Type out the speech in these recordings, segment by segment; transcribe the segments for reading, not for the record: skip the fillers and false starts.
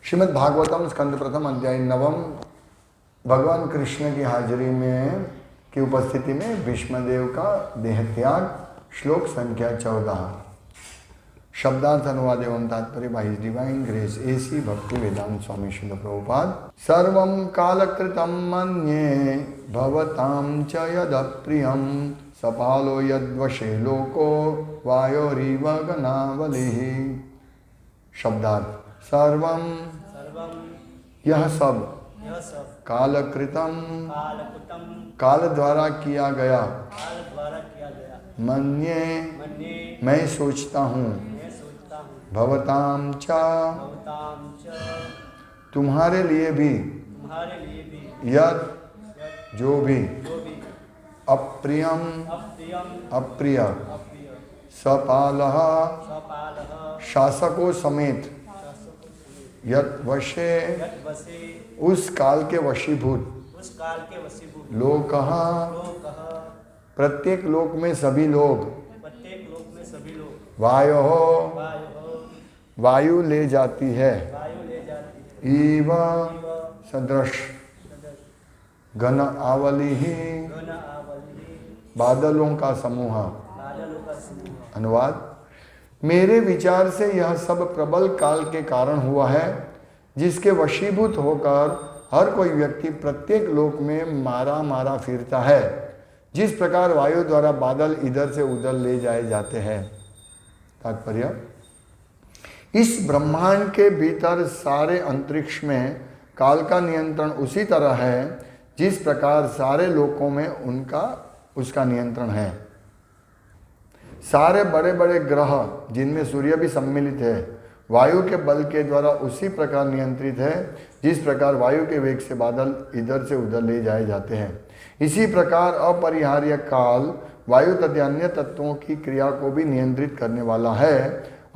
श्रीमद् भागवतम स्कंद प्रथम अध्याय नवम। भगवान कृष्ण की हाजिरी में की उपस्थिति में भीष्मदेव का देहत्याग। श्लोक संख्या 14। शब्दार्थ अनुवाद एवं तात्पर्य by his divine grace AC भक्ति वेदांत स्वामी श्रील प्रभुपाद। सर्वं कालकृतं मन्ये भवतां च यदप्रियं सपालो यद्वशे लोको वायोरिव गनावलिः। शब्दार्थ सर्वं यह सब कालकृतं काल द्वारा किया गया मन्ये मैं सोचता हूँ भवताम च तुम्हारे लिए भी यद जो भी अप्रियम अप्रिय सपालः शासकों समेत यत वशे उस काल के वशीभूत लोक प्रत्येक लोक में सभी लोग वायो वायु ले जाती है इव सदृश घन आवली ही बादलों का समूह। अनुवाद मेरे विचार से यह सब प्रबल काल के कारण हुआ है जिसके वशीभूत होकर हर कोई व्यक्ति प्रत्येक लोक में मारा मारा फिरता है। जिस प्रकार वायु द्वारा बादल इधर से उधर ले जाए जाते हैं। तात्पर्य इस ब्रह्मांड के भीतर सारे अंतरिक्ष में काल का नियंत्रण उसी तरह है जिस प्रकार सारे लोकों में उसका नियंत्रण है। सारे बड़े बड़े ग्रह जिनमें सूर्य भी सम्मिलित है वायु के बल के द्वारा उसी प्रकार नियंत्रित है जिस प्रकार वायु के वेग से बादल इधर से उधर ले जाए जाते हैं। इसी प्रकार अपरिहार्य काल वायु तथा अन्य तत्वों की क्रिया को भी नियंत्रित करने वाला है।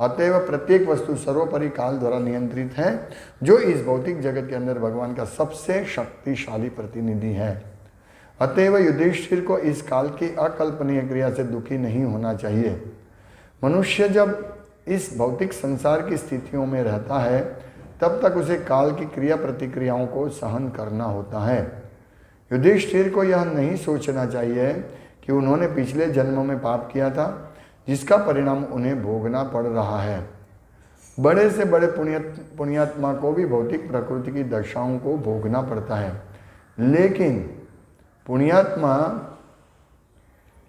अतएव प्रत्येक वस्तु सर्वोपरि काल द्वारा नियंत्रित है जो इस भौतिक जगत के अंदर भगवान का सबसे शक्तिशाली प्रतिनिधि है। अतएव युधिष्ठिर को इस काल की अकल्पनीय क्रिया से दुखी नहीं होना चाहिए। मनुष्य जब इस भौतिक संसार की स्थितियों में रहता है तब तक उसे काल की क्रिया प्रतिक्रियाओं को सहन करना होता है। युधिष्ठिर को यह नहीं सोचना चाहिए कि उन्होंने पिछले जन्म में पाप किया था जिसका परिणाम उन्हें भोगना पड़ रहा है। बड़े से बड़े पुण्यात्मा को भी भौतिक प्रकृति की दशाओं को भोगना पड़ता है, लेकिन पुण्यात्मा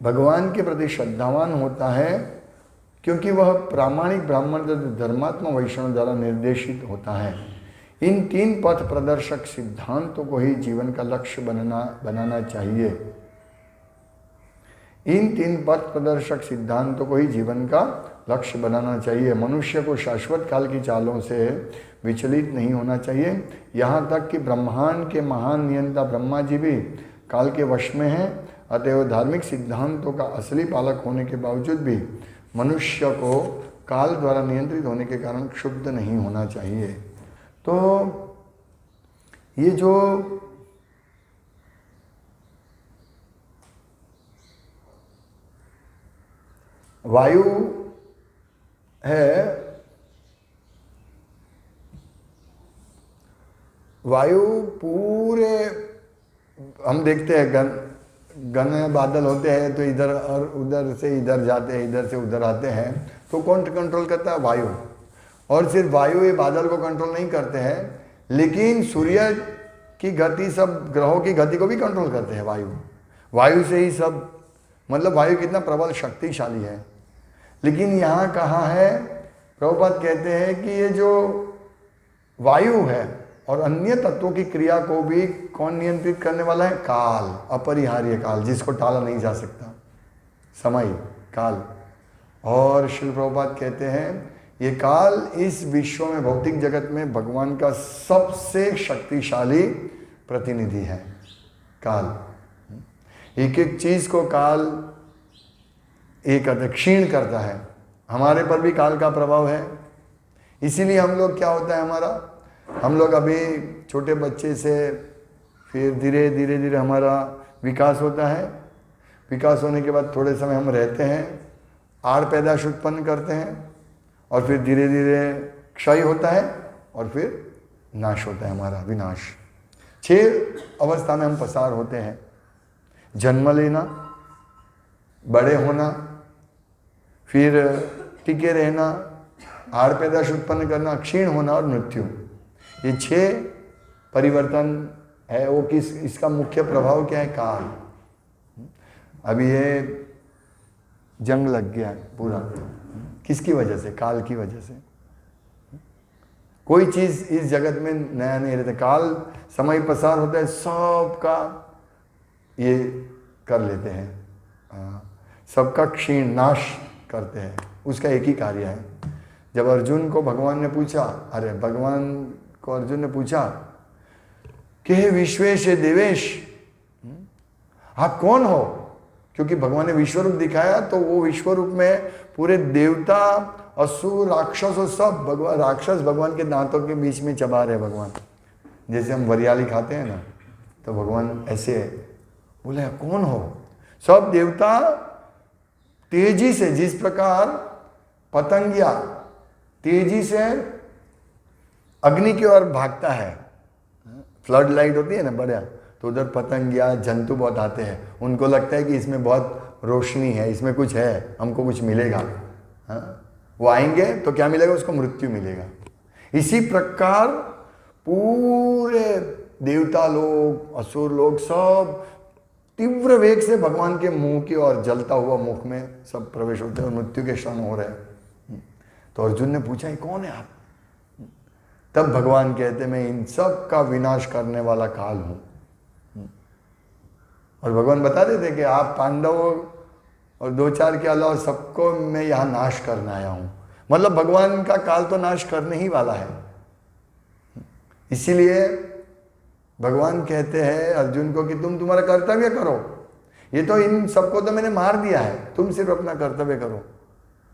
भगवान के प्रति श्रद्धावान होता है क्योंकि वह प्रामाणिक ब्राह्मण धर्मात्मा वैष्णव द्वारा निर्देशित होता है। इन तीन पथ प्रदर्शक सिद्धांतों को ही जीवन का लक्ष्य बनाना चाहिए। इन तीन पथ प्रदर्शक सिद्धांतों को ही जीवन का लक्ष्य बनाना चाहिए। मनुष्य को शाश्वत काल की चालों से विचलित नहीं होना चाहिए। यहाँ तक कि ब्रह्मांड के महान नियंता ब्रह्मा जी भी काल के वश में हैं। अतएव धार्मिक सिद्धांतों का असली पालक होने के बावजूद भी मनुष्य को काल द्वारा नियंत्रित होने के कारण क्षुब्ध नहीं होना चाहिए। तो ये जो वायु है, वायु पूरे हम देखते हैं घने बादल होते हैं तो इधर और उधर से इधर जाते हैं, इधर से उधर आते हैं, तो कौन कंट्रोल करता है? वायु। और सिर्फ वायु ये बादल को कंट्रोल नहीं करते हैं, लेकिन सूर्य की गति, सब ग्रहों की गति को भी कंट्रोल करते हैं वायु। वायु से ही सब, मतलब वायु कितना प्रबल शक्तिशाली है। लेकिन यहाँ कहा है, प्रभुपाद कहते हैं कि ये जो वायु है और अन्य तत्वों की क्रिया को भी कौन नियंत्रित करने वाला है? काल, अपरिहार्य काल, जिसको टाला नहीं जा सकता, समय काल। और श्री प्रभुपाद कहते हैं ये काल इस विश्व में भौतिक जगत में भगवान का सबसे शक्तिशाली प्रतिनिधि है। काल एक एक चीज को काल एक क्षीण करता है। हमारे पर भी काल का प्रभाव है। इसीलिए हम लोग, क्या होता है हमारा, हम लोग अभी छोटे बच्चे से फिर धीरे धीरे धीरे हमारा विकास होता है। विकास होने के बाद थोड़े समय हम रहते हैं, आड़ पैदाश उत्पन्न करते हैं और फिर धीरे धीरे क्षय होता है और फिर नाश होता है, हमारा विनाश। 6 अवस्था में हम पसार होते हैं। जन्म लेना, बड़े होना, फिर टिके रहना, आड़ पैदाश उत्पन्न करना, क्षीण होना और मृत्यु। ये 6 परिवर्तन है। वो इसका मुख्य प्रभाव क्या है? काल। अभी ये जंग लग गया है पूरा, किसकी वजह से? काल की वजह से। कोई चीज इस जगत में नया नहीं रहता। काल समय पसार होता है, सबका ये कर लेते हैं, सबका क्षीण नाश करते हैं। उसका एक ही कार्य है। जब अर्जुन को भगवान ने पूछा, भगवान को अर्जुन ने पूछा कि हे विश्वेश देवेश, आप कौन हो? क्योंकि भगवान ने विश्वरूप दिखाया, तो वो विश्वरूप में पूरे देवता, असुर, राक्षस और सब भगवान, राक्षस भगवान के दांतों के बीच में चबा रहे भगवान। जैसे हम वरियाली खाते हैं ना, तो भगवान ऐसे बोले कौन हो? सब देवता तेजी से, जिस प्रकार पतंगिया तेजी से अग्नि की ओर भागता है, फ्लड लाइट होती है ना बढ़िया, तो उधर पतंगिया जंतु बहुत आते हैं। उनको लगता है कि इसमें बहुत रोशनी है, इसमें कुछ है, हमको कुछ मिलेगा। वो आएंगे तो क्या मिलेगा? उसको मृत्यु मिलेगा। इसी प्रकार पूरे देवता लोग, असुर लोग सब तीव्र वेग से भगवान के मुंह की ओर, जलता हुआ मुख में सब प्रवेश होते हैं और मृत्यु के क्षण हो रहे हैं। तो अर्जुन ने पूछा ये कौन है आप? तब भगवान कहते मैं इन सब का विनाश करने वाला काल हूं। और भगवान बता देते कि आप पांडवों और 2-4 के अलावा सबको मैं यहां नाश करने आया हूं। मतलब भगवान का काल तो नाश करने ही वाला है। इसीलिए भगवान कहते हैं अर्जुन को कि तुम तुम्हारा कर्तव्य करो। ये तो इन सबको तो मैंने मार दिया है, तुम सिर्फ अपना कर्तव्य करो।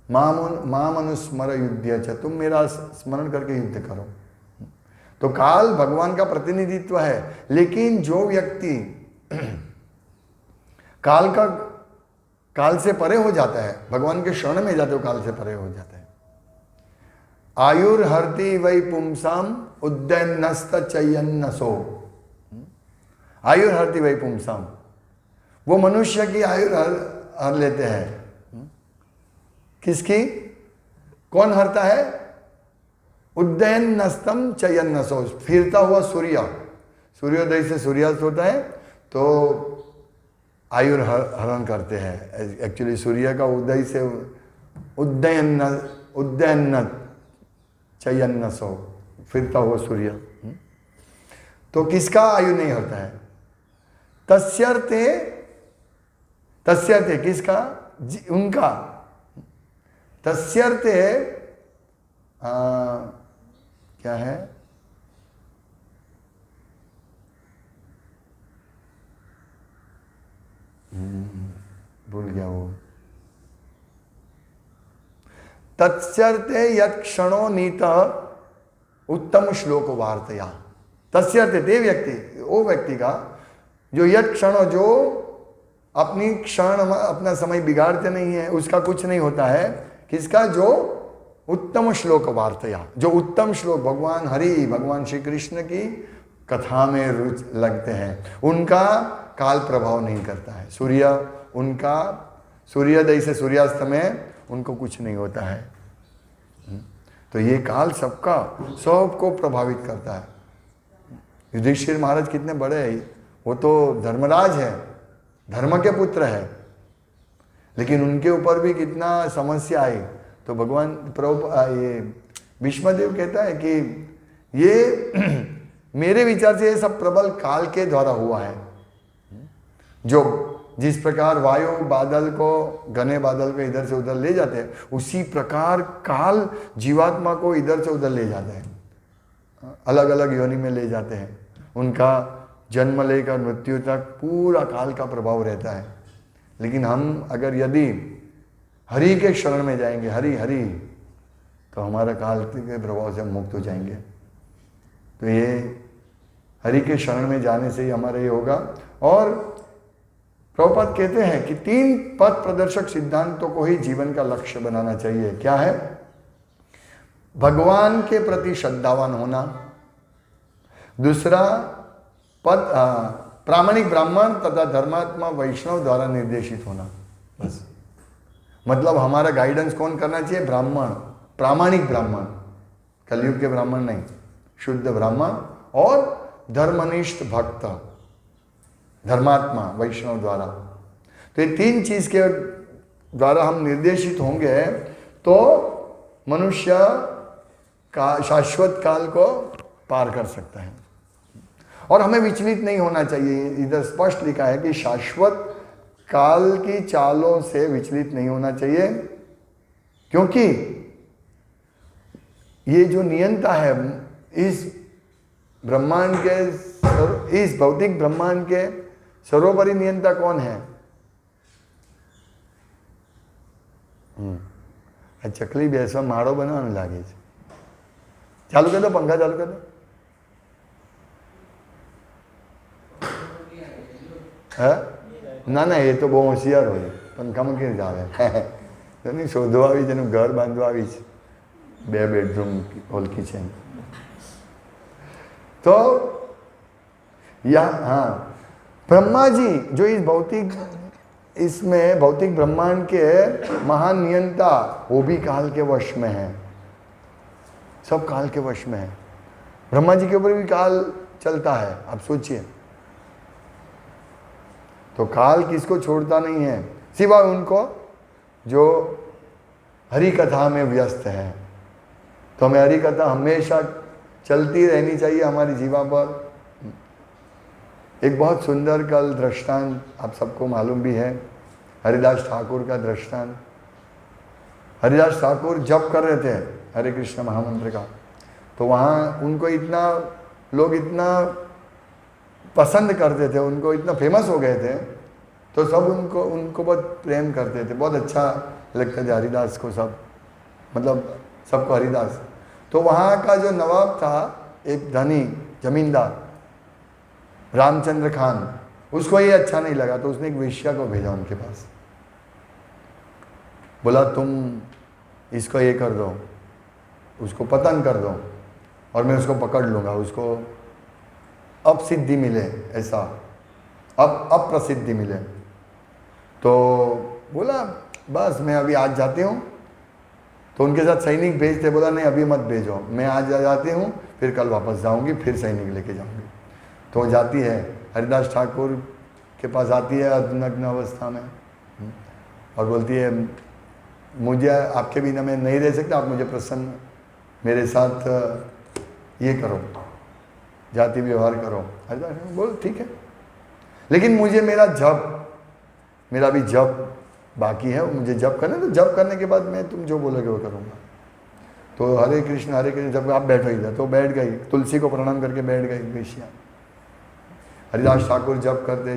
माम अनुस्मर युद्ध च, तुम मेरा स्मरण करके युद्ध करो। तो काल भगवान का प्रतिनिधित्व है। लेकिन जो व्यक्ति काल से परे हो जाता है, भगवान के शरण में जाते हो, काल से परे हो जाता है। आयुर्हर्ति वै पुंसाम उद्दैन्नस्त चयन्नसो। आयुर्हर्ति वै पुंसाम, वो मनुष्य की आयु हर लेते हैं। किसकी? कौन हरता है? उद्दैन्नस्तम चयन्नसो, फिरता हुआ सूर्य, सूर्योदय से सूर्यास्त होता है तो आयु हरण करते हैं। एक्चुअली सूर्य का उदय से उद्दैन्न चयन्नसो, फिरता हुआ सूर्य। तो किसका आयु नहीं होता है? तस्यर्थे किसका? उनका। तस्यर्थे क्या है? भूल गया वो। तत्स्यर्थे यत् क्षणो नीत उत्तम श्लोक वार्तया। तस्यर्थे ते व्यक्ति, वो व्यक्ति का जो यत् क्षणो, जो अपनी क्षण अपना समय बिगाड़ते नहीं है, उसका कुछ नहीं होता है। किसका? जो उत्तम श्लोक वार्तया, जो उत्तम श्लोक भगवान हरि, भगवान श्री कृष्ण की कथा में रुचि लगते हैं, उनका काल प्रभाव नहीं करता है। उनका सूर्योदय से सूर्यास्त में उनको कुछ नहीं होता है। तो ये काल सबको प्रभावित करता है। युधिष्ठिर महाराज कितने बड़े हैं, वो तो धर्मराज है, धर्म के पुत्र है, लेकिन उनके ऊपर भी कितना समस्या आई। तो भगवान ये भीष्मदेव कहता है कि ये मेरे विचार से ये सब प्रबल काल के द्वारा हुआ है। जो जिस प्रकार वायु बादल को, घने बादल को इधर से उधर ले जाते हैं, उसी प्रकार काल जीवात्मा को इधर से उधर ले जाते हैं, अलग अलग योनि में ले जाते हैं। उनका जन्म लेकर मृत्यु तक पूरा काल का प्रभाव रहता है। लेकिन हम अगर यदि हरि के शरण में जाएंगे, हरि हरि, तो हमारा काल के प्रभाव से हम मुक्त हो जाएंगे। तो ये हरि के शरण में जाने से ही हमारा ये होगा। और प्रभुपाद कहते हैं कि 3 पथ प्रदर्शक सिद्धांतों को ही जीवन का लक्ष्य बनाना चाहिए। क्या है? भगवान के प्रति श्रद्धावान होना, दूसरा पद प्रामाणिक ब्राह्मण तथा धर्मात्मा वैष्णव द्वारा निर्देशित होना, बस। मतलब हमारा गाइडेंस कौन करना चाहिए? ब्राह्मण, प्रामाणिक ब्राह्मण, कलयुग के ब्राह्मण नहीं, शुद्ध ब्राह्मण और धर्मनिष्ठ भक्त, धर्मात्मा वैष्णव द्वारा। तो ये तीन चीज के द्वारा हम निर्देशित होंगे तो मनुष्य का शाश्वत काल को पार कर सकता है। और हमें विचलित नहीं होना चाहिए, इधर स्पष्ट लिखा है कि शाश्वत काल की चालों से विचलित नहीं होना चाहिए, क्योंकि ये जो नियंता है इस ब्रह्मांड के, इस भौतिक ब्रह्मांड के सर्वोपरि नियंता कौन है? चकली बेसवा माड़ो बनाने लागे छे। चालू कर दो, पंखा चालू कर दो। ના ના, એ તો બહુ હોશિયાર હોય, પંખામાં કેવી રીતે આવે? તો નહીં, શોધવા આવી છે, એનું ઘર બાંધવા આવી છે, 2 બેડરૂમ હોલ કિચન। तो यहाँ हाँ, ब्रह्मा जी जो इस भौतिक, इसमें भौतिक ब्रह्मांड के महान नियंता, वो भी काल के वश में है, सब काल के वश में है। ब्रह्मा जी के ऊपर भी काल चलता है, आप सोचिए। तो काल किसको छोड़ता नहीं है सिवाय उनको जो हरि कथा में व्यस्त है। तो हमें हरि कथा हमेशा चलती रहनी चाहिए हमारी जीवा पर। एक बहुत सुंदर कल दृष्टांत आप सबको मालूम भी है, हरिदास ठाकुर का दृष्टांत। हरिदास ठाकुर जप कर रहे थे हरे कृष्ण महामंत्र का, तो वहाँ उनको इतना लोग इतना पसंद करते थे, उनको इतना फेमस हो गए थे, तो सब उनको बहुत प्रेम करते थे, बहुत अच्छा लगता था हरिदास को सब, मतलब सबको हरिदास। तो वहाँ का जो नवाब था, एक धनी जमींदार रामचंद्र खान, उसको ये अच्छा नहीं लगा, तो उसने एक वेश्या को भेजा उनके पास, बोला तुम इसको ये कर दो, उसको पतन कर दो और मैं उसको पकड़ लूँगा, उसको अपसिद्धि मिले, ऐसा अप्रसिद्धि मिले। तो बोला बस मैं अभी आज जाती हूँ। तो उनके साथ सैनिक भेजते, बोला नहीं अभी मत भेजो, मैं आज जाती हूँ, फिर कल वापस जाऊँगी, फिर सैनिक लेके जाऊँगी। तो वो जाती है, हरिदास ठाकुर के पास आती है अर्धनग्न अवस्था में और बोलती है मुझे आपके बिना मैं नहीं रह सकता, आप मुझे प्रसन्न मेरे साथ ये करो, जाति व्यवहार करो। हरिदास बोल ठीक है, लेकिन मुझे मेरा भी जप बाकी है, मुझे जप करना, तो जप करने के बाद मैं तुम जो बोलोगे वो करूँगा। तो हरे कृष्ण जब आप बैठो इधर, तो बैठ गई, तुलसी को प्रणाम करके बैठ गई वेश्या। हरिदास ठाकुर जप करते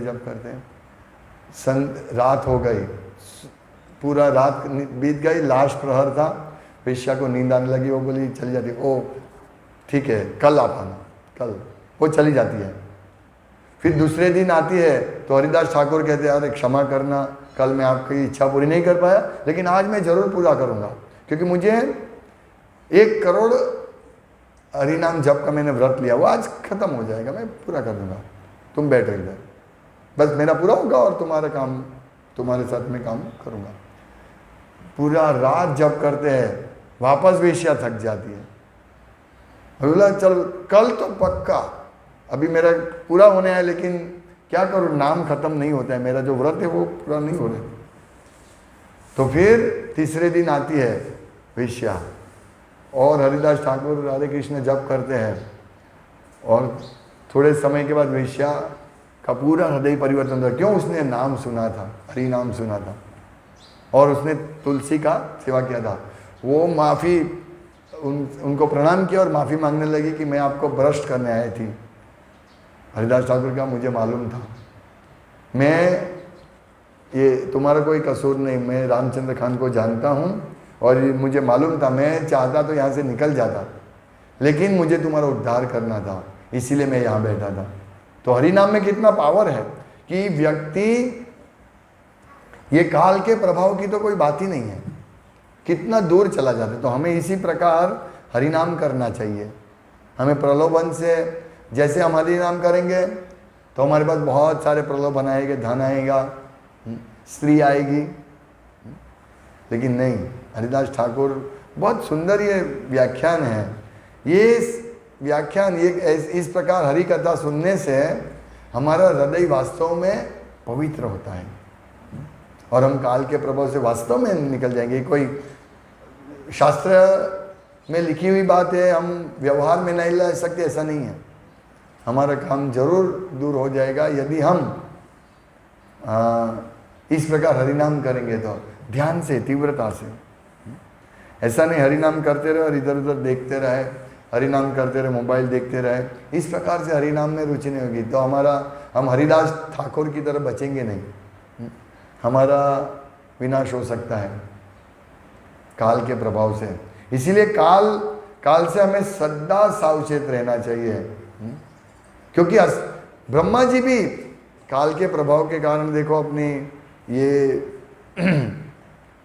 रात हो गई, पूरा रात बीत गई, लास्ट प्रहर था, वेश्या को नींद आने लगी, वो बोली चली जाती, ओ ठीक है कल आप आना, कल वो चली जाती है। फिर दूसरे दिन आती है, तो हरिदास ठाकुर कहते हैं अरे क्षमा करना, कल मैं आपकी इच्छा पूरी नहीं कर पाया, लेकिन आज मैं जरूर पूरा करूँगा, क्योंकि मुझे 1 करोड़ हरिनाम जप का मैंने व्रत लिया, वो आज खत्म हो जाएगा, मैं पूरा कर दूंगा, तुम बैठो इधर, बस मेरा पूरा होगा और तुम्हारा काम, तुम्हारे साथ में काम करूँगा। पूरा रात जप करते हैं, वापस वेश्या थक जाती है, बोला चल कल तो पक्का, अभी मेरा पूरा होने है, लेकिन क्या करूँ, नाम खत्म नहीं होता है, मेरा जो व्रत है वो पूरा नहीं हो रहा। तो फिर तीसरे दिन आती है वेश्या और हरिदास ठाकुर राधे कृष्ण जप करते हैं, और थोड़े समय के बाद वेश्या का पूरा हृदय परिवर्तन था। क्यों? उसने नाम सुना था, हरि नाम सुना था, और उसने तुलसी का सेवा किया था। वो माफ़ी उनको प्रणाम किया और माफ़ी मांगने लगी कि मैं आपको भ्रष्ट करने आई थी। हरिदास ठाकुर का मुझे मालूम था, मैं ये तुम्हारा कोई कसूर नहीं, मैं रामचंद्र खान को जानता हूँ और मुझे मालूम था, मैं चाहता तो यहाँ से निकल जाता, लेकिन मुझे तुम्हारा उद्धार करना था, इसीलिए मैं यहाँ बैठा था। तो हरि नाम में कितना पावर है कि व्यक्ति, ये काल के प्रभाव की तो कोई बात ही नहीं है, कितना दूर चला जाता है। तो हमें इसी प्रकार हरि नाम करना चाहिए, हमें प्रलोभन से जैसे हम हरि नाम करेंगे तो हमारे पास बहुत सारे प्रलोभन आएंगे, धन आएगा, स्त्री आएगी, लेकिन नहीं। हरिदास ठाकुर, बहुत सुंदर ये व्याख्यान है। ये व्याख्यान ये इस प्रकार हरि कथा सुनने से हमारा हृदय वास्तव में पवित्र होता है और हम काल के प्रभाव से वास्तव में निकल जाएंगे। कोई शास्त्र में लिखी हुई बात है, हम व्यवहार में नहीं ला सकते, ऐसा नहीं है। हमारा काम जरूर दूर हो जाएगा यदि हम इस प्रकार हरिनाम करेंगे तो ध्यान से, तीव्रता से। ऐसा नहीं हरिनाम करते रहे और इधर उधर देखते रहे, हरिनाम करते रहे, मोबाइल देखते रहे, इस प्रकार से हरिनाम में रुचि नहीं होगी तो हम हरिदास ठाकुर की तरह बचेंगे नहीं, हमारा विनाश हो सकता है काल के प्रभाव से। इसीलिए काल से हमें सदा सावचेत रहना चाहिए, क्योंकि ब्रह्मा जी भी काल के प्रभाव के कारण देखो अपनी ये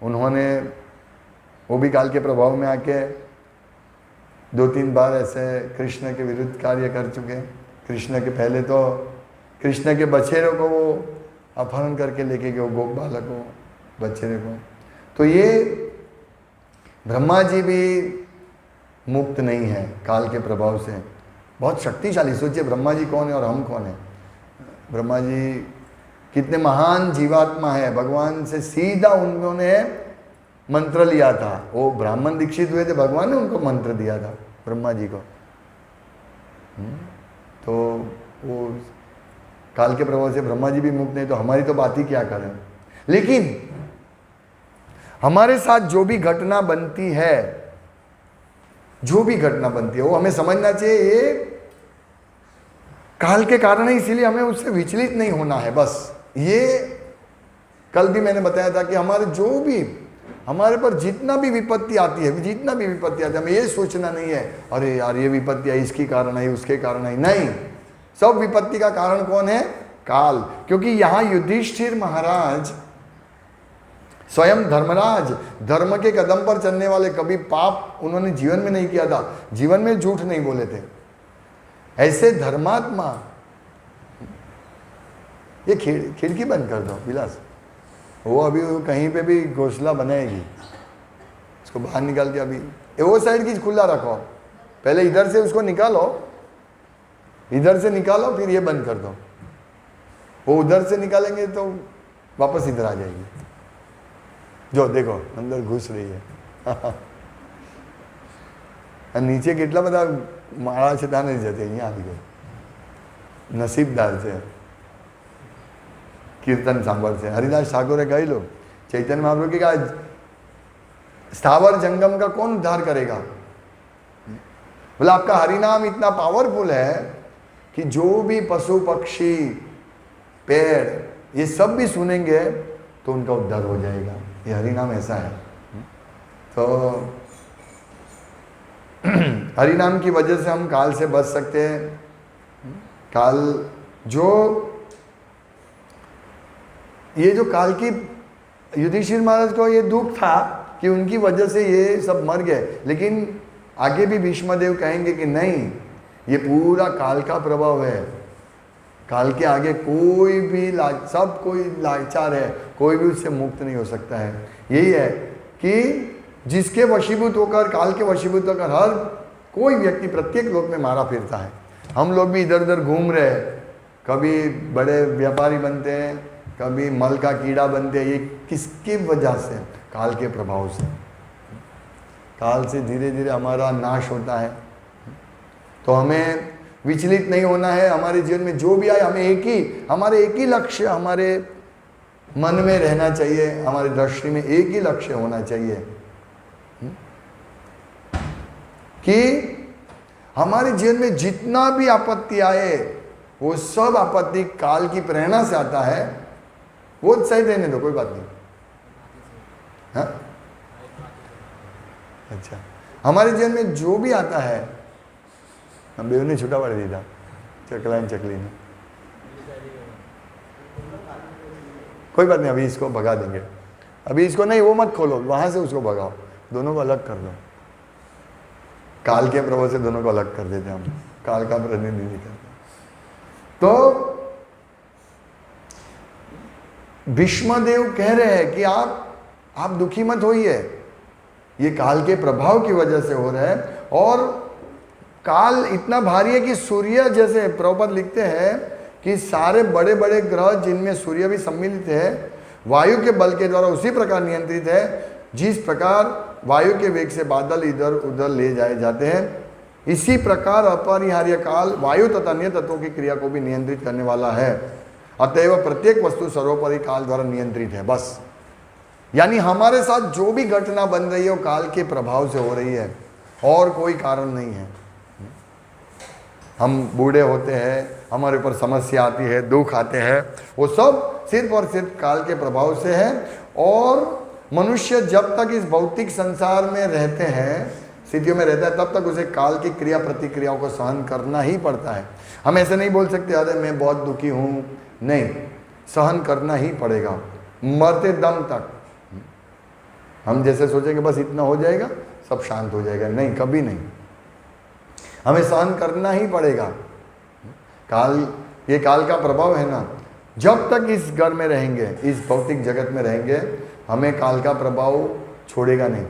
उन्होंने वो भी काल के प्रभाव में आके 2-3 बार ऐसे कृष्ण के विरुद्ध कार्य कर चुके। कृष्ण के पहले तो कृष्ण के बछेरों को वो अपहरण करके लेके गए, गोप बालक को, बछेरे को। तो ये ब्रह्मा जी भी मुक्त नहीं है काल के प्रभाव से, बहुत शक्तिशाली। सोचिए ब्रह्मा जी कौन है और हम कौन है। ब्रह्मा जी कितने महान जीवात्मा है, भगवान से सीधा उन्होंने मंत्र लिया था। वो ब्राह्मण दीक्षित हुए थे, भगवान ने उनको मंत्र दिया था ब्रह्मा जी को। तो वो काल के प्रभाव से ब्रह्मा जी भी मुक्त नहीं, तो हमारी तो बात ही क्या करें। लेकिन हमारे साथ जो भी घटना बनती है, जो भी घटना बनती है वो हमें समझना चाहिए ये काल के कारण है, इसीलिए हमें उससे विचलित नहीं होना है। बस ये कल भी मैंने बताया था कि हमारे पर जितना भी विपत्ति आती है, हमें ये सोचना नहीं है अरे यार ये विपत्ति है, इसके कारण है, उसके कारण है। नहीं, सब विपत्ति का कारण कौन है? काल। क्योंकि यहां युधिष्ठिर महाराज स्वयं धर्मराज, धर्म के कदम पर चलने वाले, कभी पाप उन्होंने जीवन में नहीं किया था, जीवन में झूठ नहीं बोले थे, ऐसे धर्मात्मा। ये खिड़की बंद कर दो विलास, वो अभी कहीं पे भी घोंसला बनाएगी, उसको बाहर निकाल के अभी वो साइड की खुला रखो, पहले इधर से उसको निकालो, इधर से निकालो फिर ये बंद कर दो। वो उधर से निकालेंगे तो वापस इधर आ जाएगी। जो देखो अंदर घुस रही है नीचे કેટલા બધા માળા છે ત્યાં નથી જતી, અહીંયા આવી ગઈ, નસીબદાર છે, कीर्तन સાંભળશે। हरिदास ठाकुरे કહેલું चैतन्य महाप्रभु की आज स्थावर जंगम का कौन उद्धार करेगा? बोला आपका हरिनाम इतना पावरफुल है कि जो भी पशु पक्षी पेड़ ये सब भी सुनेंगे तो उनका उद्धार हो जाएगा। ये हरिनाम ऐसा है। तो हरिनाम की वजह से हम काल से बच सकते हैं। काल ये जो काल की युधिष्ठिर महाराज को ये दुख था कि उनकी वजह से ये सब मर गए, लेकिन आगे भी भीष्मदेव कहेंगे कि नहीं, ये पूरा काल का प्रभाव है। काल के आगे कोई भी सब कोई लाचार है, कोई भी उससे मुक्त नहीं हो सकता है। यही है कि जिसके वशीभूत होकर, काल के वशीभूत होकर हर कोई व्यक्ति प्रत्येक लोक में मारा फिरता है। हम लोग भी इधर उधर घूम रहे हैं, कभी बड़े व्यापारी बनते हैं, कभी मल का कीड़ा बनते हैं। ये किसकी वजह से? काल के प्रभाव से। काल से धीरे धीरे हमारा नाश होता है। तो हमें विचलित नहीं होना है। हमारे जीवन में जो भी आए, हमें हमारे एक ही लक्ष्य हमारे मन में रहना चाहिए, हमारी दृष्टि में एक ही लक्ष्य होना चाहिए कि हमारे जीवन में जितना भी आपत्ति आए वो सब आपत्ति काल की प्रेरणा से आता है। वो सही रहने दो, कोई बात नहीं। हाँ अच्छा, हमारे जीवन में जो भी आता है, हम बेव ने छूटा पड़ दिया चकला चकली ने, कोई बात नहीं, अभी इसको भगा देंगे। अभी इसको नहीं, वो मत खोलो, वहां से उसको भगाओ, दोनों को अलग कर दो। काल के प्रभाव से दोनों को अलग कर देते हैं हम, काल का प्रतिनिधि कर। तो भीष्मदेव कह रहे हैं कि आप दुखी मत होइए, ये काल के प्रभाव की वजह से हो रहा है। और काल इतना भारी है कि सूर्य, जैसे प्रभुपाद लिखते हैं कि सारे बड़े बड़े ग्रह जिनमें सूर्य भी सम्मिलित है, वायु के बल के द्वारा उसी प्रकार नियंत्रित है जिस प्रकार वायु के वेग से बादल इधर उधर ले जाए जाते हैं। इसी प्रकार अपरिहार्य काल वायु तथा अन्य तत्वों की क्रिया को भी नियंत्रित करने वाला है। अतएव प्रत्येक वस्तु सर्वोपरि काल द्वारा नियंत्रित है। बस, यानी हमारे साथ जो भी घटना बन रही है वो काल के प्रभाव से हो रही है और कोई कारण नहीं है। हम बूढ़े होते हैं, हमारे ऊपर समस्या आती है, दुख आते हैं, वो सब सिर्फ और सिर्फ काल के प्रभाव से है। और मनुष्य जब तक इस भौतिक संसार में रहते हैं, स्थितियों में रहता है, तब तक उसे काल की क्रिया प्रतिक्रियाओं को सहन करना ही पड़ता है। हम ऐसे नहीं बोल सकते अरे मैं बहुत दुखी हूँ, नहीं, सहन करना ही पड़ेगा मरते दम तक। हम जैसे सोचेंगे बस इतना हो जाएगा सब शांत हो जाएगा, नहीं, कभी नहीं, हमें सहन करना ही पड़ेगा। काल, ये काल का प्रभाव है ना, जब तक इस घर में रहेंगे, इस भौतिक जगत में रहेंगे, हमें काल का प्रभाव छोड़ेगा नहीं।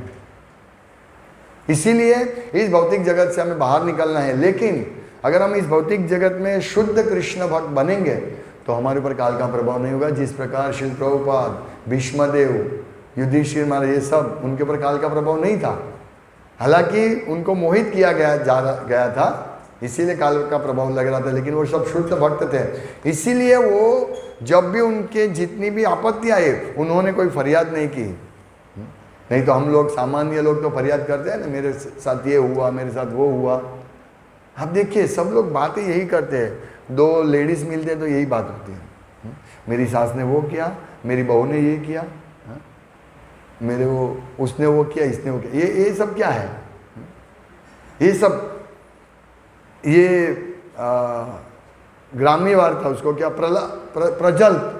इसीलिए इस भौतिक जगत से हमें बाहर निकलना है। लेकिन अगर हम इस भौतिक जगत में शुद्ध कृष्ण भक्त बनेंगे तो हमारे ऊपर काल का प्रभाव नहीं होगा। जिस प्रकार श्रील प्रभुपाद, भीष्मदेव, युधिष्ठिर महाराज, ये सब, उनके ऊपर काल का प्रभाव नहीं था। हालांकि उनको मोहित किया गया था, इसीलिए काल का प्रभाव लग रहा था, लेकिन वो सब शुद्ध भक्त थे। इसीलिए वो जब भी उनके जितनी भी आपत्ति आए उन्होंने कोई फरियाद नहीं की। नहीं तो हम लोग, सामान्य लोग तो फरियाद करते हैं ना, मेरे साथ ये हुआ, मेरे साथ वो हुआ। आप देखिए सब लोग बातें यही करते हैं। दो लेडीज मिलते हैं तो यही बात होती है, मेरी सास ने वो किया, मेरी बहू ने ये किया, मेरे वो, उसने वो किया, इसने वो किया। ये सब क्या है? ये सब ये ग्राम्य वार्ता, उसको क्या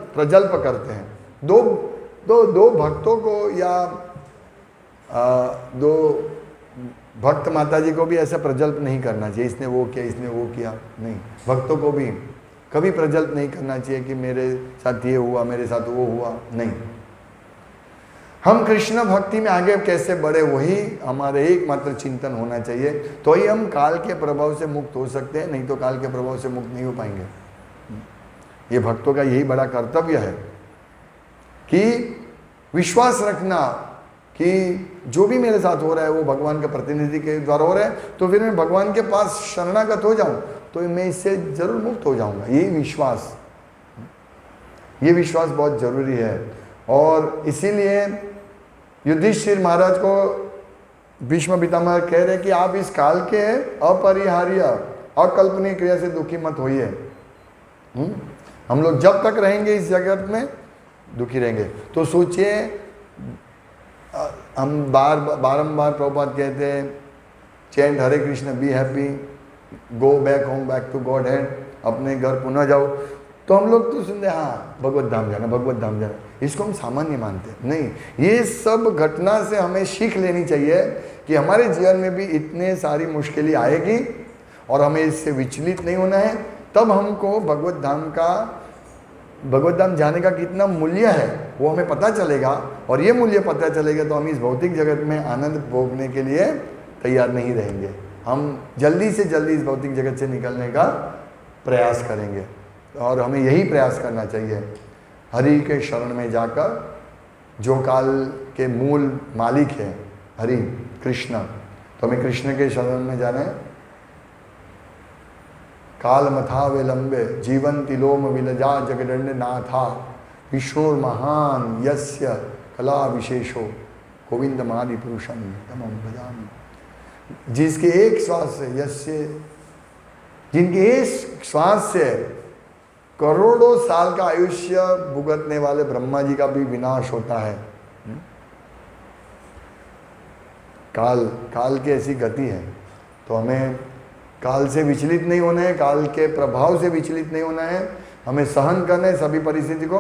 प्रजल्प करते हैं। दो भक्तों को या दो भक्त माता जी को भी ऐसा प्रजल्प नहीं करना चाहिए, इसने वो किया, इसने वो किया, नहीं। भक्तों को भी कभी प्रजल्प नहीं करना चाहिए कि मेरे साथ ये हुआ, मेरे साथ वो हुआ, नहीं। हम कृष्ण भक्ति में आगे कैसे बढ़े, वही हमारे एकमात्र चिंतन होना चाहिए। तो ही हम काल के प्रभाव से मुक्त हो सकते हैं, नहीं तो काल के प्रभाव से मुक्त नहीं हो पाएंगे। ये भक्तों का यही बड़ा कर्तव्य है कि विश्वास रखना कि जो भी मेरे साथ हो रहा है वो भगवान के प्रतिनिधि के द्वारा हो रहा है, तो फिर मैं भगवान के पास शरणागत हो जाऊं तो मैं इससे जरूर मुक्त हो जाऊंगा। ये विश्वास बहुत जरूरी है। और इसीलिए युधिष्ठिर महाराज को भीष्म पितामह कह रहे कि आप इस काल के अपरिहार्य अकल्पनीय क्रिया से दुखी मत होइए। हम लोग जब तक रहेंगे इस जगत में दुखी रहेंगे। तो सोचिए, हम बारंबार प्रभुपाद कहते हैं chant Hare Krishna, be happy, go back home, back to Godhead, अपने घर पुनः जाओ। तो हम लोग तो सुनते हाँ भगवत धाम जाना, भगवत धाम जाना, इसको हम सामान्य मानते हैं। नहीं, ये सब घटना से हमें सीख लेनी चाहिए कि हमारे जीवन में भी इतने सारी मुश्किलें आएगी और हमें इससे विचलित नहीं होना है। तब हमको भगवत धाम जाने का कितना मूल्य है वो हमें पता चलेगा। और ये मूल्य पता चलेगा तो हम इस भौतिक जगत में आनंद भोगने के लिए तैयार नहीं रहेंगे। हम जल्दी से जल्दी इस भौतिक जगत से निकलने का प्रयास करेंगे और हमें यही प्रयास करना चाहिए। हरि के शरण में जाकर, जो काल के मूल मालिक है हरि कृष्ण, तो हमें कृष्ण के शरण में जाना है। काल मथा विलंबे जीवन तिलोम विलजा जगदंड नाथा विष्णुर महान यस्य कला विशेषो गोविंद मादि पुरुषम तमम भजामि। जिसके एक श्वास से, यस्य, जिनके एक श्वास से करोड़ों साल का आयुष्य भुगतने वाले ब्रह्मा जी का भी विनाश होता है। काल की ऐसी गति है। तो हमें काल से विचलित नहीं होना है, काल के प्रभाव से विचलित नहीं होना है। हमें सहन करना है सभी परिस्थिति को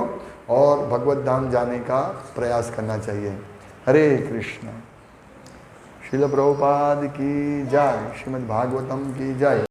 और भगवत धाम जाने का प्रयास करना चाहिए। हरे कृष्ण। श्रील प्रभुपाद की जय, श्रीमद् भागवतम की जय।